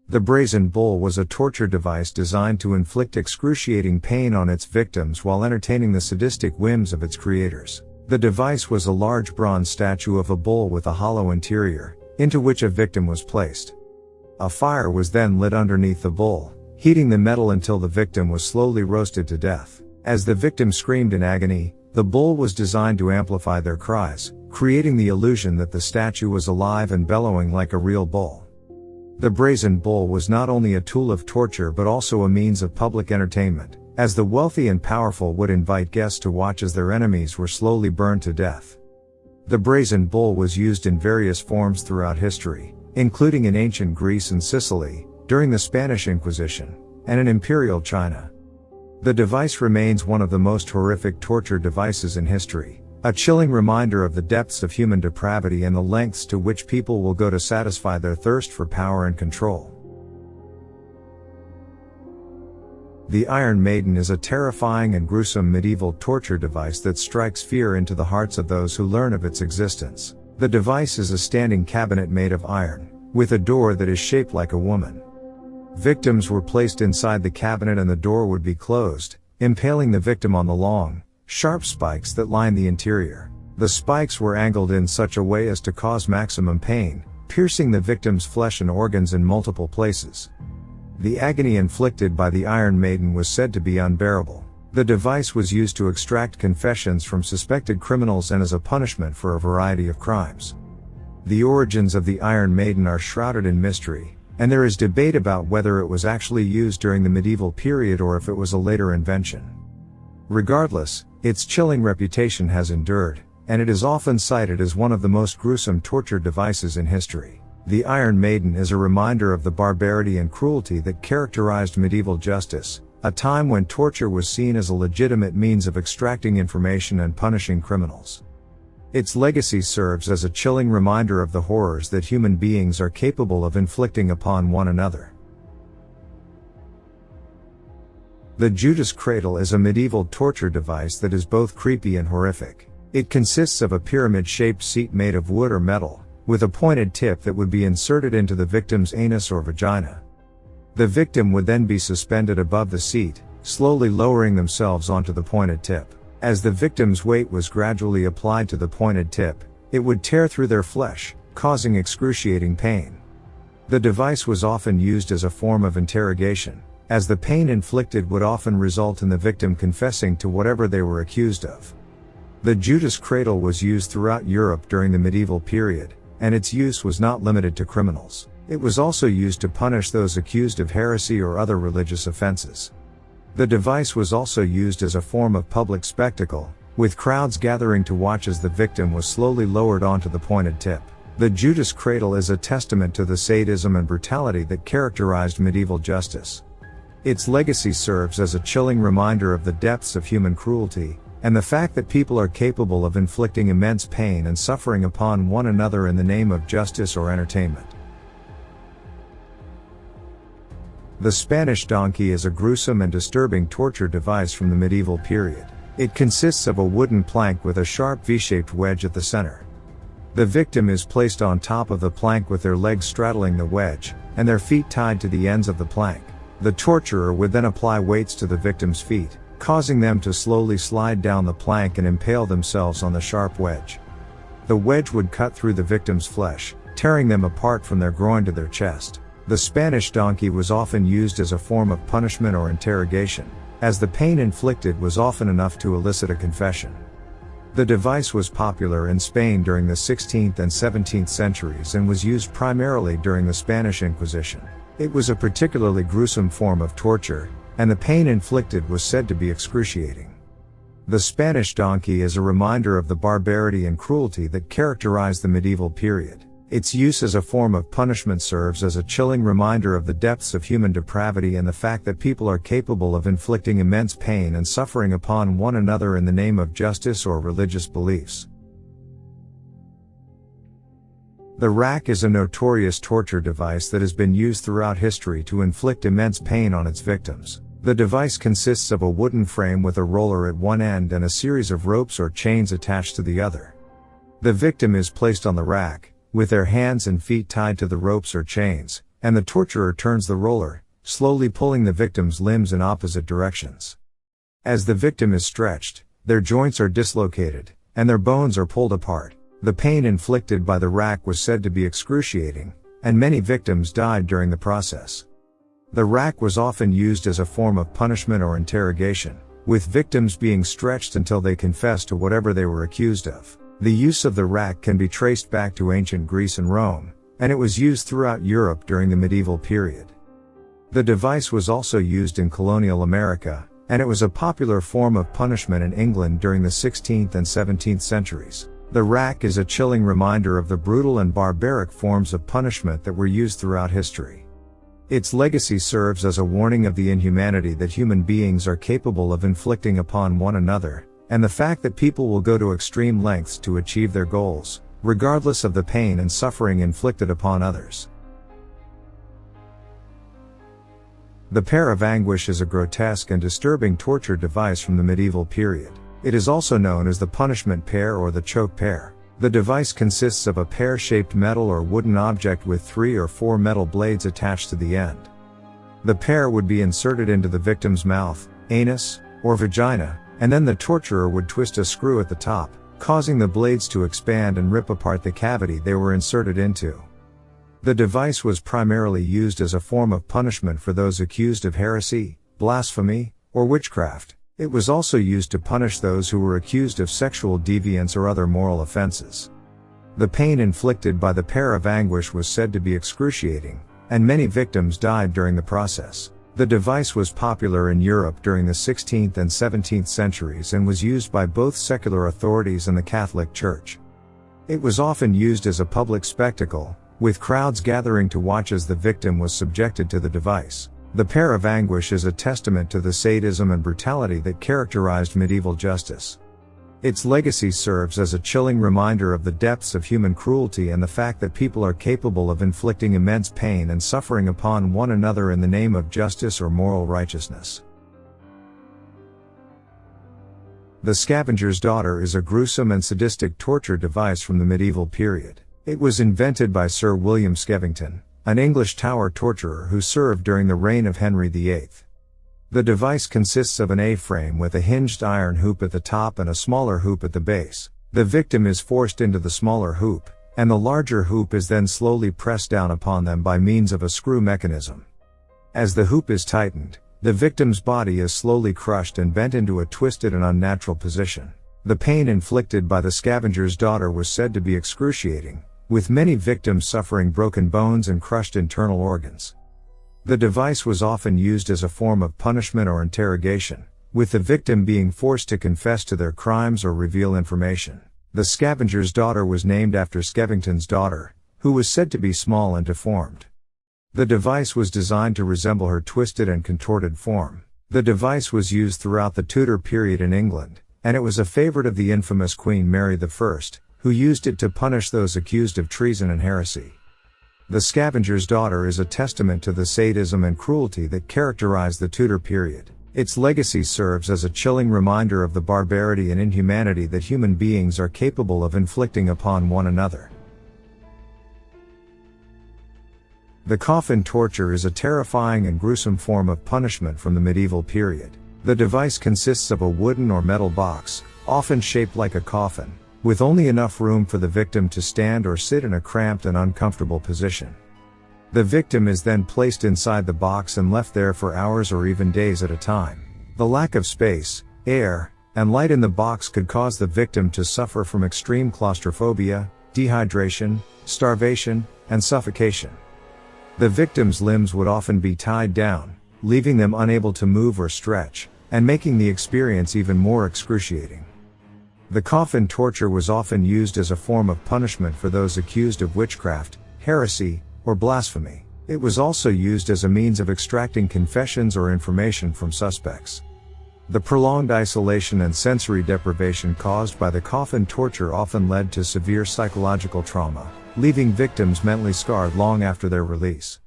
The Brazen Bull was a torture device designed to inflict excruciating pain on its victims while entertaining the sadistic whims of its creators. The device was a large bronze statue of a bull with a hollow interior, into which a victim was placed. A fire was then lit underneath the bull, heating the metal until the victim was slowly roasted to death. As the victim screamed in agony, the bull was designed to amplify their cries, creating the illusion that the statue was alive and bellowing like a real bull. The Brazen Bull was not only a tool of torture but also a means of public entertainment, as the wealthy and powerful would invite guests to watch as their enemies were slowly burned to death. The Brazen Bull was used in various forms throughout history, including in ancient Greece and Sicily, during the Spanish Inquisition, and in Imperial China. The device remains one of the most horrific torture devices in history, a chilling reminder of the depths of human depravity and the lengths to which people will go to satisfy their thirst for power and control. The Iron Maiden is a terrifying and gruesome medieval torture device that strikes fear into the hearts of those who learn of its existence. The device is a standing cabinet made of iron, with a door that is shaped like a woman. Victims were placed inside the cabinet and the door would be closed, impaling the victim on the long, sharp spikes that line the interior. The spikes were angled in such a way as to cause maximum pain, piercing the victim's flesh and organs in multiple places. The agony inflicted by the Iron Maiden was said to be unbearable. The device was used to extract confessions from suspected criminals and as a punishment for a variety of crimes. The origins of the Iron Maiden are shrouded in mystery, and there is debate about whether it was actually used during the medieval period or if it was a later invention. Regardless, its chilling reputation has endured, and it is often cited as one of the most gruesome torture devices in history. The Iron Maiden is a reminder of the barbarity and cruelty that characterized medieval justice, a time when torture was seen as a legitimate means of extracting information and punishing criminals. Its legacy serves as a chilling reminder of the horrors that human beings are capable of inflicting upon one another. The Judas Cradle is a medieval torture device that is both creepy and horrific. It consists of a pyramid-shaped seat made of wood or metal, with a pointed tip that would be inserted into the victim's anus or vagina. The victim would then be suspended above the seat, slowly lowering themselves onto the pointed tip. As the victim's weight was gradually applied to the pointed tip, it would tear through their flesh, causing excruciating pain. The device was often used as a form of interrogation, as the pain inflicted would often result in the victim confessing to whatever they were accused of. The Judas Cradle was used throughout Europe during the medieval period, and its use was not limited to criminals. It was also used to punish those accused of heresy or other religious offenses. The device was also used as a form of public spectacle, with crowds gathering to watch as the victim was slowly lowered onto the pointed tip. The Judas Cradle is a testament to the sadism and brutality that characterized medieval justice. Its legacy serves as a chilling reminder of the depths of human cruelty, and the fact that people are capable of inflicting immense pain and suffering upon one another in the name of justice or entertainment. The Spanish donkey is a gruesome and disturbing torture device from the medieval period. It consists of a wooden plank with a sharp V-shaped wedge at the center. The victim is placed on top of the plank with their legs straddling the wedge, and their feet tied to the ends of the plank. The torturer would then apply weights to the victim's feet, causing them to slowly slide down the plank and impale themselves on the sharp wedge. The wedge would cut through the victim's flesh, tearing them apart from their groin to their chest. The Spanish donkey was often used as a form of punishment or interrogation, as the pain inflicted was often enough to elicit a confession. The device was popular in Spain during the 16th and 17th centuries and was used primarily during the Spanish Inquisition. It was a particularly gruesome form of torture, and the pain inflicted was said to be excruciating. The Spanish donkey is a reminder of the barbarity and cruelty that characterized the medieval period. Its use as a form of punishment serves as a chilling reminder of the depths of human depravity and the fact that people are capable of inflicting immense pain and suffering upon one another in the name of justice or religious beliefs. The rack is a notorious torture device that has been used throughout history to inflict immense pain on its victims. The device consists of a wooden frame with a roller at one end and a series of ropes or chains attached to the other. The victim is placed on the rack, with their hands and feet tied to the ropes or chains, and the torturer turns the roller, slowly pulling the victim's limbs in opposite directions. As the victim is stretched, their joints are dislocated, and their bones are pulled apart. The pain inflicted by the rack was said to be excruciating, and many victims died during the process. The rack was often used as a form of punishment or interrogation, with victims being stretched until they confessed to whatever they were accused of. The use of the rack can be traced back to ancient Greece and Rome, and it was used throughout Europe during the medieval period. The device was also used in colonial America, and it was a popular form of punishment in England during the 16th and 17th centuries. The rack is a chilling reminder of the brutal and barbaric forms of punishment that were used throughout history. Its legacy serves as a warning of the inhumanity that human beings are capable of inflicting upon one another, and the fact that people will go to extreme lengths to achieve their goals, regardless of the pain and suffering inflicted upon others. The Pear of Anguish is a grotesque and disturbing torture device from the medieval period. It is also known as the punishment pear or the choke pear. The device consists of a pear-shaped metal or wooden object with 3 or 4 metal blades attached to the end. The pear would be inserted into the victim's mouth, anus, or vagina, and then the torturer would twist a screw at the top, causing the blades to expand and rip apart the cavity they were inserted into. The device was primarily used as a form of punishment for those accused of heresy, blasphemy, or witchcraft. It was also used to punish those who were accused of sexual deviance or other moral offenses. The pain inflicted by the Pear of Anguish was said to be excruciating, and many victims died during the process. The device was popular in Europe during the 16th and 17th centuries and was used by both secular authorities and the Catholic Church. It was often used as a public spectacle, with crowds gathering to watch as the victim was subjected to the device. The Pear of Anguish is a testament to the sadism and brutality that characterized medieval justice. Its legacy serves as a chilling reminder of the depths of human cruelty and the fact that people are capable of inflicting immense pain and suffering upon one another in the name of justice or moral righteousness. The Scavenger's Daughter is a gruesome and sadistic torture device from the medieval period. It was invented by Sir William Skevington, an English tower torturer who served during the reign of Henry VIII. The device consists of an A-frame with a hinged iron hoop at the top and a smaller hoop at the base. The victim is forced into the smaller hoop, and the larger hoop is then slowly pressed down upon them by means of a screw mechanism. As the hoop is tightened, the victim's body is slowly crushed and bent into a twisted and unnatural position. The pain inflicted by the Scavenger's Daughter was said to be excruciating, with many victims suffering broken bones and crushed internal organs. The device was often used as a form of punishment or interrogation, with the victim being forced to confess to their crimes or reveal information. The Scavenger's Daughter was named after Skevington's daughter, who was said to be small and deformed. The device was designed to resemble her twisted and contorted form. The device was used throughout the Tudor period in England, and it was a favorite of the infamous Queen Mary I, who used it to punish those accused of treason and heresy. The Scavenger's Daughter is a testament to the sadism and cruelty that characterized the Tudor period. Its legacy serves as a chilling reminder of the barbarity and inhumanity that human beings are capable of inflicting upon one another. The Coffin Torture is a terrifying and gruesome form of punishment from the medieval period. The device consists of a wooden or metal box, often shaped like a coffin, with only enough room for the victim to stand or sit in a cramped and uncomfortable position. The victim is then placed inside the box and left there for hours or even days at a time. The lack of space, air, and light in the box could cause the victim to suffer from extreme claustrophobia, dehydration, starvation, and suffocation. The victim's limbs would often be tied down, leaving them unable to move or stretch, and making the experience even more excruciating. The coffin torture was often used as a form of punishment for those accused of witchcraft, heresy, or blasphemy. It was also used as a means of extracting confessions or information from suspects. The prolonged isolation and sensory deprivation caused by the coffin torture often led to severe psychological trauma, leaving victims mentally scarred long after their release.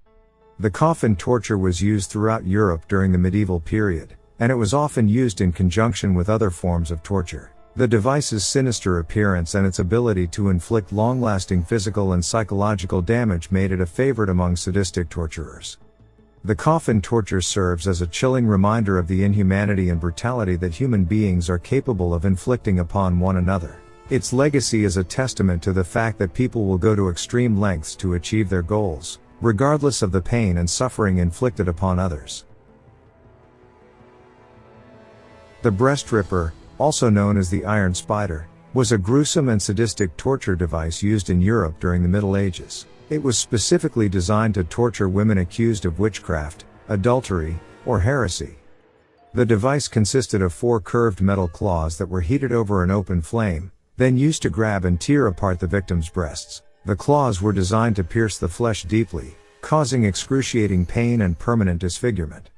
The coffin torture was used throughout Europe during the medieval period, and it was often used in conjunction with other forms of torture. The device's sinister appearance and its ability to inflict long-lasting physical and psychological damage made it a favorite among sadistic torturers. The Coffin Torture serves as a chilling reminder of the inhumanity and brutality that human beings are capable of inflicting upon one another. Its legacy is a testament to the fact that people will go to extreme lengths to achieve their goals, regardless of the pain and suffering inflicted upon others. The breast ripper, also known as the Iron Spider, was a gruesome and sadistic torture device used in Europe during the Middle Ages. It was specifically designed to torture women accused of witchcraft, adultery, or heresy. The device consisted of 4 curved metal claws that were heated over an open flame, then used to grab and tear apart the victim's breasts. The claws were designed to pierce the flesh deeply, causing excruciating pain and permanent disfigurement.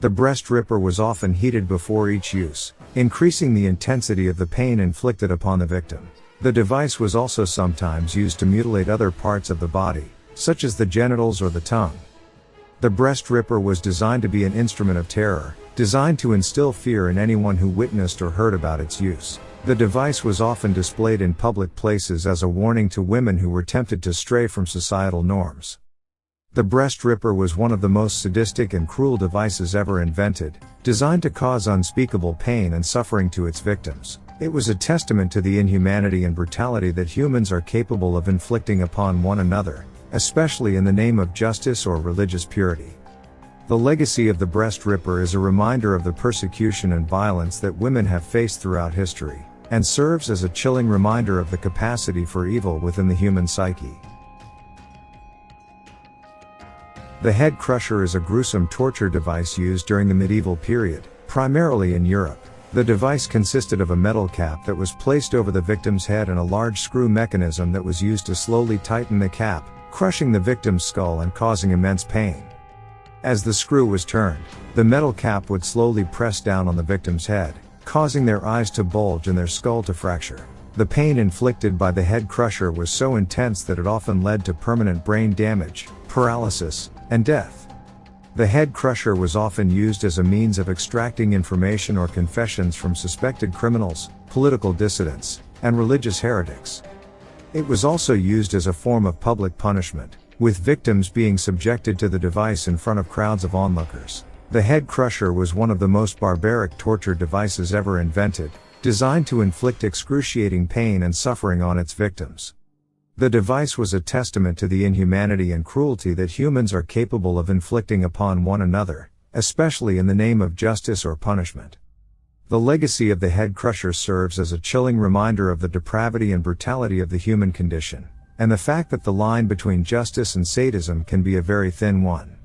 The breast ripper was often heated before each use, increasing the intensity of the pain inflicted upon the victim. The device was also sometimes used to mutilate other parts of the body, such as the genitals or the tongue. The breast ripper was designed to be an instrument of terror, designed to instill fear in anyone who witnessed or heard about its use. The device was often displayed in public places as a warning to women who were tempted to stray from societal norms. The breast ripper was one of the most sadistic and cruel devices ever invented, designed to cause unspeakable pain and suffering to its victims. It was a testament to the inhumanity and brutality that humans are capable of inflicting upon one another, especially in the name of justice or religious purity. The legacy of the breast ripper is a reminder of the persecution and violence that women have faced throughout history, and serves as a chilling reminder of the capacity for evil within the human psyche. The head crusher is a gruesome torture device used during the medieval period, primarily in Europe. The device consisted of a metal cap that was placed over the victim's head and a large screw mechanism that was used to slowly tighten the cap, crushing the victim's skull and causing immense pain. As the screw was turned, the metal cap would slowly press down on the victim's head, causing their eyes to bulge and their skull to fracture. The pain inflicted by the head crusher was so intense that it often led to permanent brain damage, paralysis, and death. The head crusher was often used as a means of extracting information or confessions from suspected criminals, political dissidents, and religious heretics. It was also used as a form of public punishment, with victims being subjected to the device in front of crowds of onlookers. The head crusher was one of the most barbaric torture devices ever invented, designed to inflict excruciating pain and suffering on its victims. The device was a testament to the inhumanity and cruelty that humans are capable of inflicting upon one another, especially in the name of justice or punishment. The legacy of the head crusher serves as a chilling reminder of the depravity and brutality of the human condition, and the fact that the line between justice and sadism can be a very thin one.